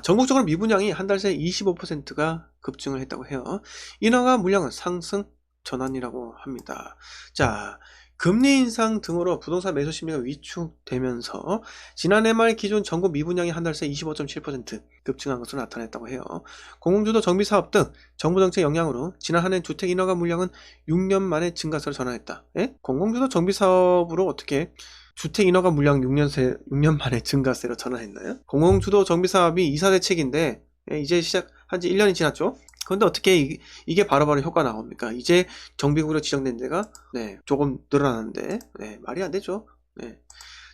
전국적으로 미분양이 한 달 새 25%가 급증을 했다고 해요. 인허가 물량은 상승 전환이라고 합니다. 자, 금리 인상 등으로 부동산 매수 심리가 위축되면서 지난해 말 기존 전국 미분양이 한 달 새 25.7% 급증한 것으로 나타났다고 해요. 공공주도 정비사업 등 정부 정책 영향으로 지난 한 해 주택 인허가 물량은 6년 만에 증가세로 전환했다. 예? 공공주도 정비사업으로 어떻게 주택 인허가 물량 6년 만에 증가세로 전환했나요? 공공주도 정비사업이 이사 대책인데 이제 시작한 지 1년이 지났죠? 그런데 어떻게 이게 바로바로 효과 나옵니까? 이제 정비구로 지정된 데가 조금 늘어나는데 말이 안 되죠.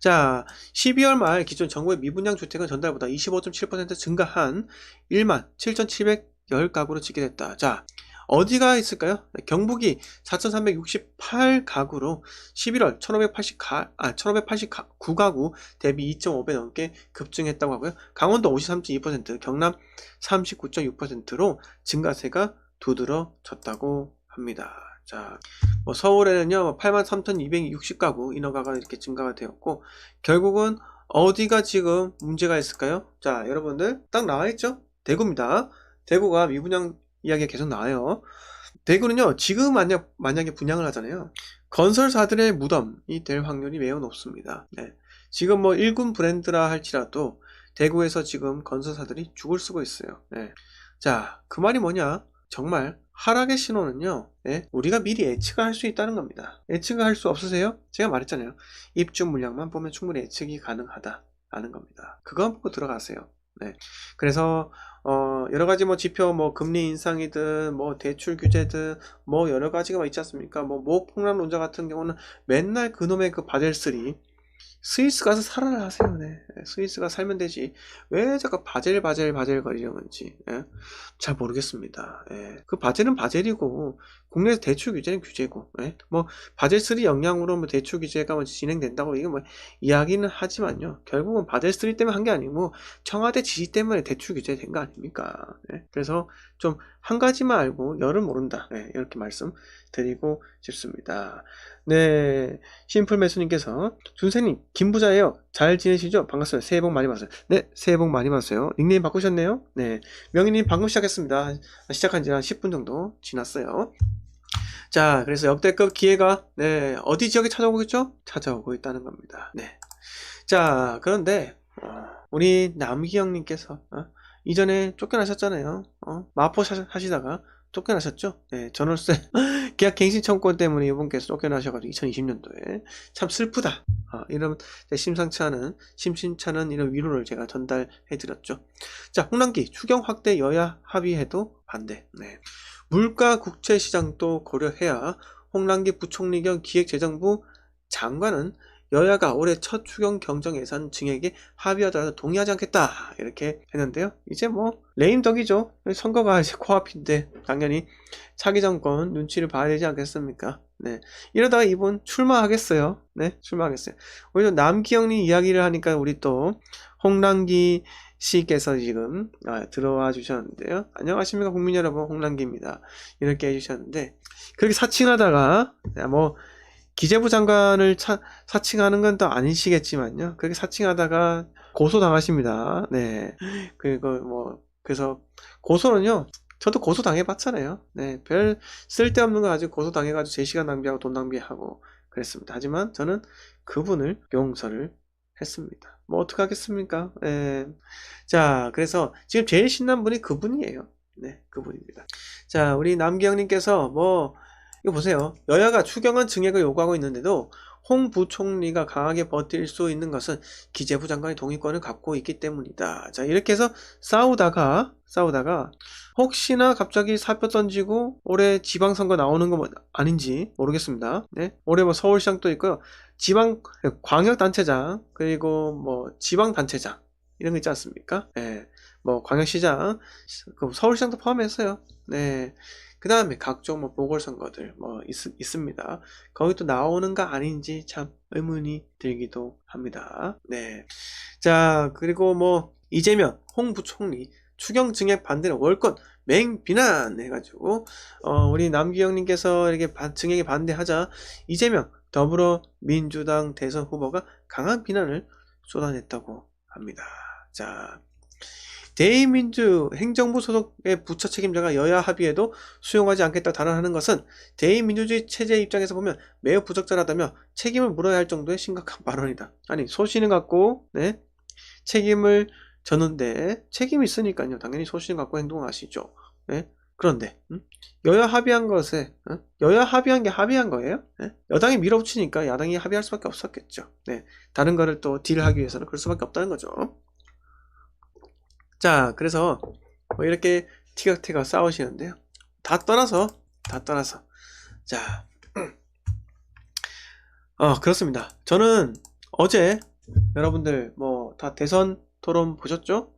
자, 12월 말 기존 전국의 미분양 주택은 전달보다 25.7% 증가한 17,710가구로 집계됐다. 자, 어디가 있을까요? 경북이 4,368가구로 11월 1,589가구 대비 2.5배 넘게 급증했다고 하고요. 강원도 53.2%, 경남 39.6%로 증가세가 두드러졌다고 합니다. 자, 뭐 서울에는요 83,260가구 인허가가 이렇게 증가가 되었고, 결국은 어디가 지금 문제가 있을까요? 자, 여러분들 딱 나와있죠? 대구입니다. 대구가 미분양 이야기가 계속 나와요. 대구는요 지금 만약에 분양을 하잖아요, 건설사들의 무덤이 될 확률이 매우 높습니다. 지금 뭐 1군 브랜드라 할지라도 대구에서 지금 건설사들이 죽을 쓰고 있어요. 자, 그 말이 뭐냐, 정말 하락의 신호는요 우리가 미리 예측을 할 수 있다는 겁니다. 예측을 할 수 없으세요? 제가 말했잖아요, 입주 물량만 보면 충분히 예측이 가능하다라는 겁니다. 그거 보고 들어가세요. 그래서 여러가지 뭐 지표, 뭐 금리 인상이든 뭐 대출 규제든 뭐 여러가지가 뭐 있지 않습니까? 뭐 폭락론자 같은 경우는 맨날 그놈의 그 바젤3 스위스 가서 살아라 하세요. 스위스 가 살면 되지. 왜 자꾸 바젤 거리는 건지 잘 모르겠습니다. 그 바젤은 바젤이고 국내에서 대출 규제는 규제고, 뭐 바젤3 영향으로 뭐 대출 규제가 뭐 진행된다고 이게 뭐 이야기는 하지만요, 결국은 바젤3 때문에 한 게 아니고 청와대 지시 때문에 대출 규제 된 거 아닙니까? 그래서 좀 한 가지만 알고 열을 모른다, 이렇게 말씀드리고 싶습니다. 네, 심플 매수님께서 준세님 김부자예요. 잘 지내시죠? 반갑습니다. 새해 복 많이 받으세요. 네, 새해 복 많이 받으세요. 닉네임 바꾸셨네요. 네, 명희님 방금 시작했습니다. 시작한 지 한 10분 정도 지났어요. 자, 그래서 역대급 기회가 어디 지역에 찾아오겠죠? 찾아오고 있다는 겁니다. 자, 그런데 우리 남기영님께서 이전에 쫓겨나셨잖아요. 마포 하시다가 쫓겨나셨죠? 전월세 계약 갱신 청구권 때문에 이분께서 쫓겨나셔가지고 2020년도에 참 슬프다, 이런 심심치 않은 이런 위로를 제가 전달해드렸죠. 자, 홍남기 추경 확대 여야 합의해도 반대. 물가 국채 시장도 고려해야 홍남기 부총리 겸 기획재정부 장관은 여야가 올해 첫 추경 경정 예산 증액에 합의하더라도 동의하지 않겠다, 이렇게 했는데요. 이제 뭐 레임덕이죠. 선거가 이제 코앞인데 당연히 차기 정권 눈치를 봐야 되지 않겠습니까? 이러다가 이분 출마하겠어요. 출마하겠어요. 우리 또 남기영님 이야기를 하니까 우리 또 홍남기 씨께서 지금 들어와 주셨는데요. 안녕하십니까 국민 여러분, 홍남기입니다. 이렇게 해주셨는데, 그렇게 사칭하다가 뭐 기재부 장관을 사칭하는 건 또 아니시겠지만요, 그렇게 사칭하다가 고소당하십니다. 그래서 고소는요, 저도 고소 당해봤잖아요. 별 쓸데없는 거 가지고 고소 당해가지고 제 시간 낭비하고 돈 낭비하고 그랬습니다. 하지만 저는 그분을 용서를 했습니다. 뭐 어떡하겠습니까? 자, 그래서 지금 제일 신난 분이 그분이에요. 그분입니다. 자, 우리 남기영님께서 뭐 이거 보세요. 여야가 추경안 증액을 요구하고 있는데도 홍 부총리가 강하게 버틸 수 있는 것은 기재부 장관의 동의권을 갖고 있기 때문이다. 자, 이렇게 해서 싸우다가 혹시나 갑자기 사표 던지고 올해 지방선거 나오는 거 아닌지 모르겠습니다. 올해 뭐 서울시장도 있고요, 지방 광역단체장, 그리고 뭐 지방단체장 이런 거 있지 않습니까? 뭐 광역시장, 서울시장도 포함했어요. 그 다음에 각종 뭐 보궐선거들 뭐 있습니다. 거기 또 나오는가 아닌지 참 의문이 들기도 합니다. 자, 그리고 뭐 이재명, 홍 부총리 추경 증액 반대는 월권 맹비난 해가지고 우리 남기영님께서 이렇게 증액에 반대하자 이재명 더불어민주당 대선 후보가 강한 비난을 쏟아냈다고 합니다. 자, 대의민주 행정부 소속의 부처 책임자가 여야 합의에도 수용하지 않겠다 단언하는 것은 대의민주주의 체제 입장에서 보면 매우 부적절하다며 책임을 물어야 할 정도의 심각한 발언이다. 아니 소신을 갖고 책임을 졌는데 책임이 있으니까요. 당연히 소신을 갖고 행동하시죠. 그런데 여야 합의한 것에 여야 합의한 게 합의한 거예요? 여당이 밀어붙이니까 야당이 합의할 수밖에 없었겠죠. 다른 거를 또 딜하기 위해서는 그럴 수밖에 없다는 거죠. 자, 그래서 뭐 이렇게 티격태격 싸우시는데요. 다 떠나서 자, 그렇습니다. 저는 어제 여러분들 뭐 다 대선 토론 보셨죠?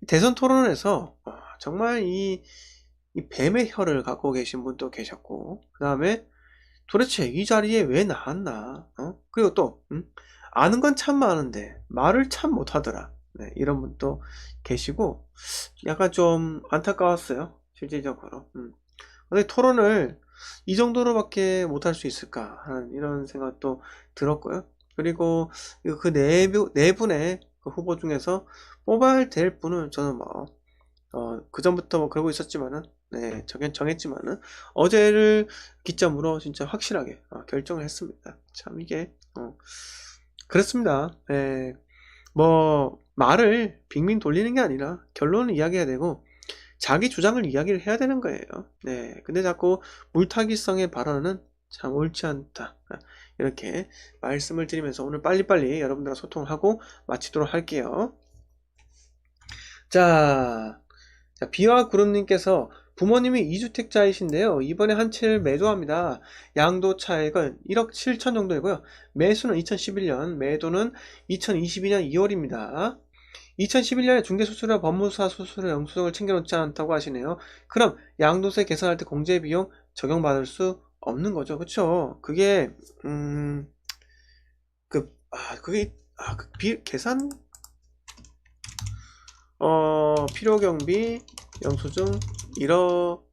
대선 토론에서 정말 이 뱀의 혀를 갖고 계신 분도 계셨고, 그 다음에 도대체 이 자리에 왜 나왔나? 그리고 또 아는 건 참 많은데 말을 참 못하더라. 이런 분도 계시고 약간 좀 안타까웠어요. 실질적으로. 근데 토론을 이 정도로밖에 못할 수 있을까 하는 이런 생각도 들었고요. 그리고 그 네 분의 그 후보 중에서 뽑아야 될 분은 저는 그 전부터 뭐 그러고 있었지만은 정했지만은 어제를 기점으로 진짜 확실하게 결정을 했습니다. 참 이게 그렇습니다. 뭐 말을 빙빙 돌리는 게 아니라 결론을 이야기해야 되고 자기 주장을 이야기를 해야 되는 거예요. 근데 자꾸 물타기성의 발언은 참 옳지 않다. 이렇게 말씀을 드리면서 오늘 빨리빨리 여러분들과 소통을 하고 마치도록 할게요. 자, 비와 구름님께서 부모님이 2주택자이신데요. 이번에 한 채를 매도합니다. 양도 차액은 1억 7천 정도이고요. 매수는 2011년, 매도는 2022년 2월입니다. 2011년에 중개수수료와 법무사 수수료 영수증을 챙겨놓지 않다고 하시네요. 그럼 양도세 계산할 때 공제비용 적용받을 수 없는 거죠. 그쵸? 그게 계산 필요경비 영수증 잃어버리면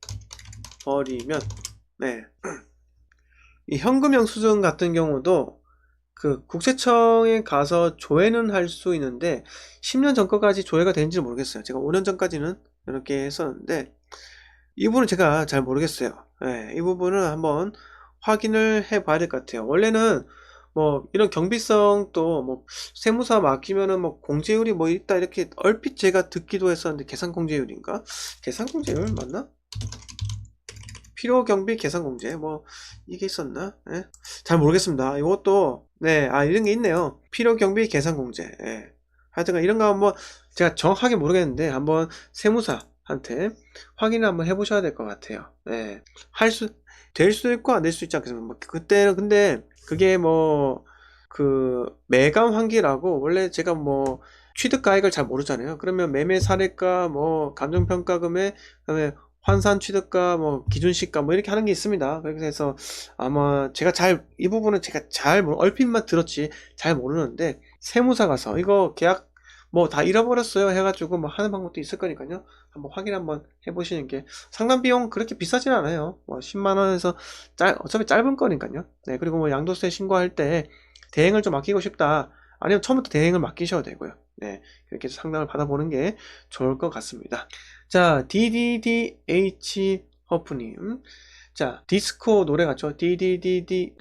이 현금 영수증 같은 경우도 그 국세청에 가서 조회는 할 수 있는데 10년 전 거까지 조회가 되는지 모르겠어요. 제가 5년 전까지는 이렇게 했었는데 이 부분은 제가 잘 모르겠어요. 이 부분은 한번 확인을 해 봐야 될 것 같아요. 원래는 뭐 이런 경비성 또 뭐 세무사 맡기면은 뭐 공제율이 뭐 있다 이렇게 얼핏 제가 듣기도 했었는데 계산공제율인가? 계산공제율 맞나? 필요경비 계산공제 뭐 이게 있었나? 잘 모르겠습니다. 이것도 이런 게 있네요. 필요경비 계산공제. 하여튼 이런 거 한번 제가 정확하게 모르겠는데 한번 세무사한테 확인을 한번 해보셔야 될 것 같아요. 될 수도 있고 안 될 수도 있지 않겠습니까? 뭐 그때는 근데 그게 뭐 그 매감 환기라고 원래 제가 뭐 취득가액을 잘 모르잖아요. 그러면 매매 사례가 뭐 감정평가금에 그다음에 환산 취득가 뭐 기준시가 뭐 이렇게 하는 게 있습니다. 그래서 아마 제가 이 부분은 제가 얼핏만 들었지 잘 모르는데 세무사 가서 이거 계약 뭐 다 잃어버렸어요 해가지고 뭐 하는 방법도 있을 거니까요. 한번 확인 한번 해보시는 게 상담 비용 그렇게 비싸진 않아요. 뭐 10만원에서 어차피 짧은 거니까요. 그리고 뭐 양도세 신고할 때 대행을 좀 맡기고 싶다. 아니면 처음부터 대행을 맡기셔도 되고요. 그렇게 해서 상담을 받아보는 게 좋을 것 같습니다. 자, DDDH 허프님. 자, 디스코 노래 같죠? DDDISCO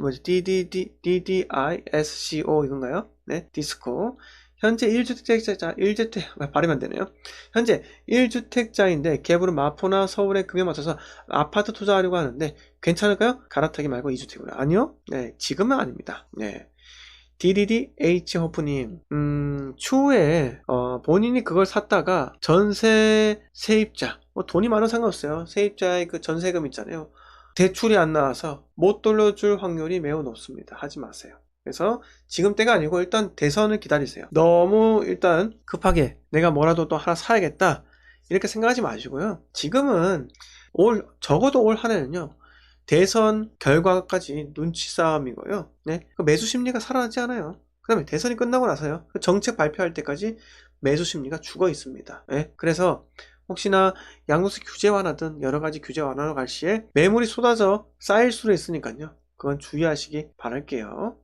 이건가요? 디스코. 현재 1주택자, 발음이 안 되네요. 현재 1주택자인데 갭으로 마포나 서울에 금에 맞춰서 아파트 투자하려고 하는데 괜찮을까요? 갈아타기 말고 2주택으로. 아니요? 지금은 아닙니다. DDDH 호프님, 추후에 본인이 그걸 샀다가 전세 세입자, 뭐 돈이 많아도 상관없어요. 세입자의 그 전세금 있잖아요. 대출이 안 나와서 못 돌려줄 확률이 매우 높습니다. 하지 마세요. 그래서 지금 때가 아니고 일단 대선을 기다리세요. 너무 일단 급하게 내가 뭐라도 또 하나 사야겠다 이렇게 생각하지 마시고요. 지금은 적어도 올 한 해는요. 대선 결과까지 눈치 싸움이고요. 그 매수 심리가 살아나지 않아요. 그 다음에 대선이 끝나고 나서요. 정책 발표할 때까지 매수 심리가 죽어 있습니다. 그래서 혹시나 양도세 규제 완화든 여러 가지 규제 완화로 갈 시에 매물이 쏟아져 쌓일 수도 있으니까요. 그건 주의하시기 바랄게요.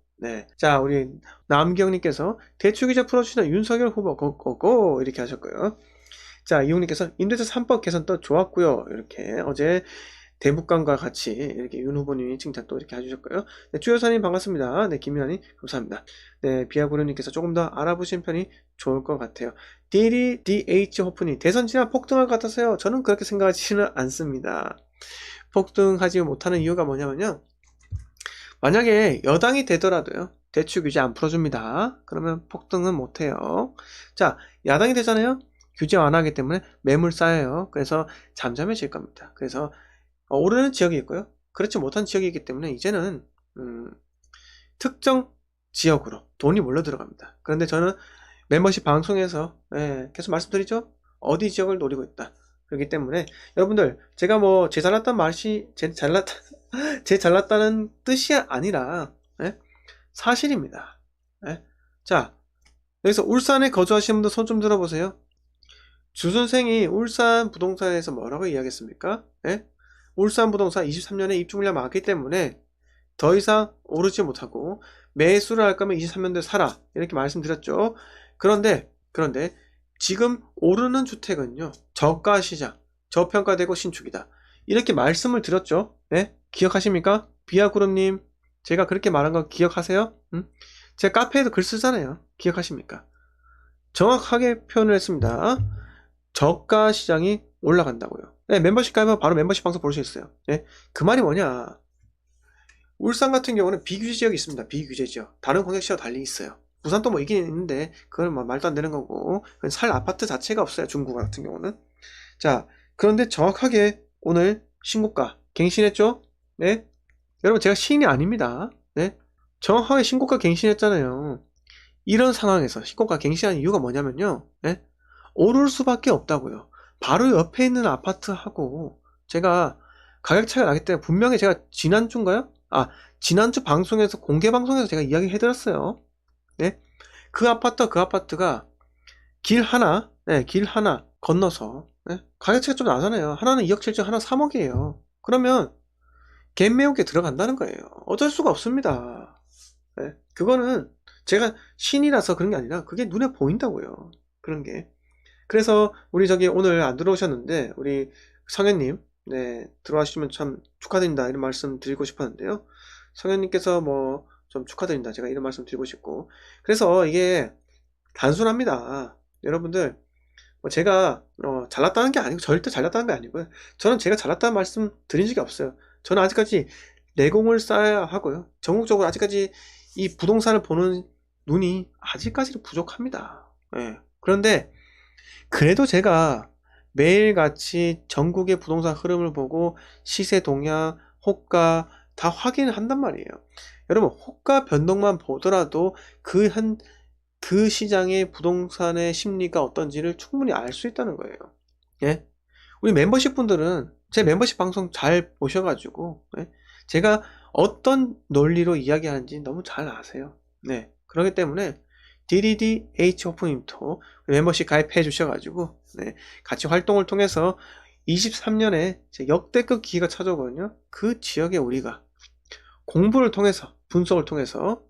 자, 우리 남경님께서 대출규제 풀어주시는 윤석열 후보 고고고 이렇게 하셨고요. 자, 이용님께서 임대차 3법 개선도 좋았고요. 이렇게 어제 대북강과 같이 이렇게 윤 후보님이 칭찬 또 이렇게 해주셨고요. 네, 주여사님 반갑습니다. 네, 김미아님 감사합니다. 네, 비아구르님께서 조금 더 알아보신 편이 좋을 것 같아요. DH 호프님, 대선 지나 폭등할 것 같아서요. 저는 그렇게 생각하지는 않습니다. 폭등하지 못하는 이유가 뭐냐면요. 만약에 여당이 되더라도요. 대출 규제 안 풀어줍니다. 그러면 폭등은 못해요. 자, 야당이 되잖아요. 규제 완화하기 때문에 매물 쌓여요. 그래서 잠잠해질 겁니다. 그래서 오르는 지역이 있고요. 그렇지 못한 지역이 있기 때문에 이제는 특정 지역으로 돈이 몰려 들어갑니다. 그런데 저는 멤버십 방송에서 계속 말씀드리죠. 어디 지역을 노리고 있다. 그렇기 때문에 여러분들 제가 뭐 제 잘났다는 말이 제 잘났다는 뜻이 아니라 사실입니다. 자, 여기서 울산에 거주하시는 분들 손 좀 들어보세요. 주 선생이 울산 부동산에서 뭐라고 이야기했습니까? 울산 부동산 23년에 입주 물량 많기 때문에 더 이상 오르지 못하고 매수를 할 거면 23년도에 사라 이렇게 말씀드렸죠. 그런데 지금 오르는 주택은요 저가 시장, 저평가되고 신축이다 이렇게 말씀을 드렸죠. 기억하십니까? 비아구름님, 제가 그렇게 말한 거 기억하세요? 제가 카페에도 글 쓰잖아요. 기억하십니까? 정확하게 표현을 했습니다. 저가 시장이 올라간다고요. 멤버십 가입하면 바로 멤버십 방송 볼 수 있어요. 그 말이 뭐냐? 울산 같은 경우는 비규제 지역이 있습니다. 비규제 지역. 다른 광역시와 달리 있어요. 부산도 뭐 있긴 있는데 그건 뭐 말도 안 되는 거고 살 아파트 자체가 없어요. 중구 같은 경우는. 자, 그런데 정확하게 오늘 신고가 갱신했죠? 여러분 제가 시인이 아닙니다. 정확하게 신고가 갱신했잖아요. 이런 상황에서 신고가 갱신한 이유가 뭐냐면요. 오를 수밖에 없다고요. 바로 옆에 있는 아파트하고 제가 가격 차이가 나기 때문에 분명히 제가 지난주인가요? 지난주 방송에서 공개 방송에서 제가 이야기 해드렸어요. 그 아파트가 길 하나 건너서 가격 차이가 좀 나잖아요. 하나는 2억 7천, 하나 3억이에요. 그러면 갭매우게 들어간다는 거예요. 어쩔 수가 없습니다. 그거는 제가 신이라서 그런 게 아니라 그게 눈에 보인다고요. 그런 게. 그래서 우리 저기 오늘 안 들어오셨는데 우리 성현님 들어와주시면 참 축하드립니다 이런 말씀 드리고 싶었는데요. 성현님께서 뭐 좀 축하드립니다 제가 이런 말씀 드리고 싶고, 그래서 이게 단순합니다. 여러분들 뭐 제가 잘났다는 게 아니고 절대 잘났다는 게 아니고요. 저는 제가 잘났다는 말씀 드린 적이 없어요. 저는 아직까지 내공을 쌓아야 하고요. 전국적으로 아직까지 이 부동산을 보는 눈이 아직까지는 부족합니다. 그런데 그래도 제가 매일같이 전국의 부동산 흐름을 보고 시세 동향, 호가 다 확인을 한단 말이에요. 여러분 호가 변동만 보더라도 그 시장의 부동산의 심리가 어떤지를 충분히 알 수 있다는 거예요. 우리 멤버십 분들은 제 멤버십 방송 잘 보셔가지고 제가 어떤 논리로 이야기하는지 너무 잘 아세요. 그렇기 때문에 DDH 오프님도 멤버십 가입해 주셔가지고 같이 활동을 통해서 23년에 역대급 기회가 찾아오거든요. 그 지역에 우리가 공부를 통해서 분석을 통해서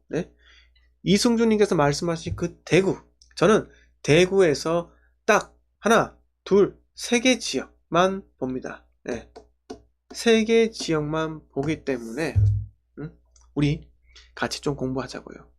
이승준님께서 말씀하신 그 대구, 저는 대구에서 딱 하나, 둘, 세 개 지역만 봅니다. 세 개 지역만 보기 때문에 우리 같이 좀 공부하자고요.